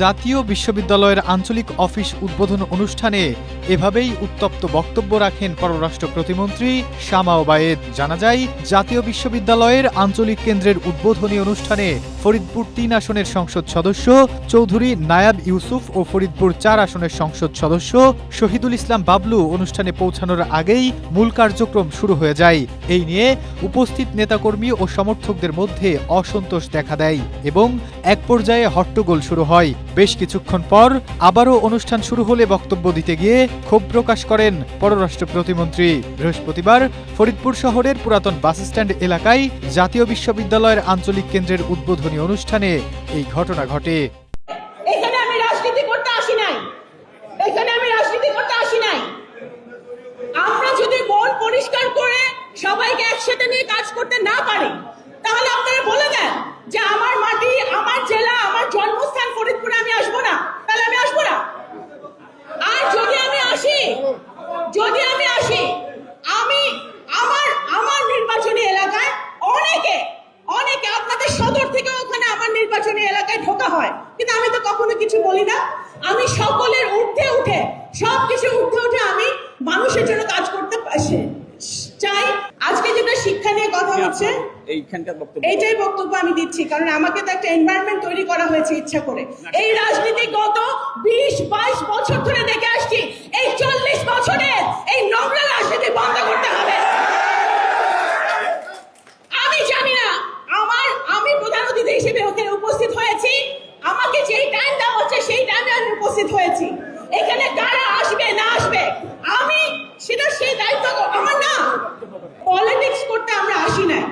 জাতীয় বিশ্ববিদ্যালয়ের আঞ্চলিক অফিস উদ্বোধন অনুষ্ঠানে এভাবেই উত্তপ্ত বক্তব্য রাখেন পররাষ্ট্র প্রতিমন্ত্রী শামা ওবায়েদ। জানা যায়, জাতীয় বিশ্ববিদ্যালয়ের আঞ্চলিক কেন্দ্রের উদ্বোধনী অনুষ্ঠানে ফরিদপুর ৩ আসনের সংসদ সদস্য চৌধুরী নায়াব ইউসুফ ও ফরিদপুর ৪ আসনের সংসদ সদস্য শহীদুল ইসলাম বাবলু অনুষ্ঠানে পৌঁছানোর আগেই মূল কার্যক্রম শুরু হয়ে যায়। এই নিয়ে উপস্থিত নেতাকর্মী ও সমর্থকদের মধ্যে অসন্তোষ দেখা দেয় এবং এক পর্যায়ে হট্টগোল শুরু হয়। বেশ কিছুক্ষণ পর আবারও অনুষ্ঠান শুরু হলে বক্তব্য দিতে গিয়ে ক্ষোভ প্রকাশ করেন পররাষ্ট্র প্রতিমন্ত্রী। বৃহস্পতিবার ফরিদপুর শহরের পুরাতন বাসস্ট্যান্ড এলাকায় জাতীয় বিশ্ববিদ্যালয়ের আঞ্চলিক কেন্দ্রের উদ্বোধনী অনুষ্ঠানে এই ঘটনা ঘটে। এখানে আমি রাজনীতি করতে আসি নাই। আমরা যদি মন পরিষ্কার করে সবাইকে একসাথে নিয়ে কাজ করতে না পারি, তাহলে আপনারা বলে দেন যে আমার মাটি, আমার জেলা, আমার জন্মস্থান ফরিদপুরে আমি আসবো না, তাহলে আমি আসবো না। আর যদি আমি আসি আমি আমার নির্বাচনী এলাকায় অনেকে আপনাদের সদর থেকে ওখানে আমার নির্বাচনী এলাকায় ঢোকা হয়, কিন্তু আমি তো কখনো কিছু বলি না। আমি সকলের ঊর্ধ্বে উঠে সবকিছু ঊর্ধ্বে উঠে আমি মানুষের জন্য কাজ করতে চাই। আজকে যেটা শিক্ষা নিয়ে কথা হচ্ছে, এইটাই বক্তব্য আমি দিচ্ছি, কারণ আমাকে তো একটা এনভায়রনমেন্ট তৈরি করা হয়েছে ইচ্ছা করে। এই রাজনীতি গত 20-22 বছর ধরে দেখে আসছি। এই 40 বছরের এই নোংরা রাজনীতি বন্ধ করতে হবে। আমি জানি না, আমি প্রধান অতিথি হিসেবে ওখানে উপস্থিত হয়েছি। আমাকে যেই টাইম দেওয়া হচ্ছে সেই টাইমে আমি উপস্থিত হয়েছি। এখানে কারা আসবে না আসবে আমি সেই দায়িত্ব আমার না। পলিটিক্স করতে আমরা আসি নাই।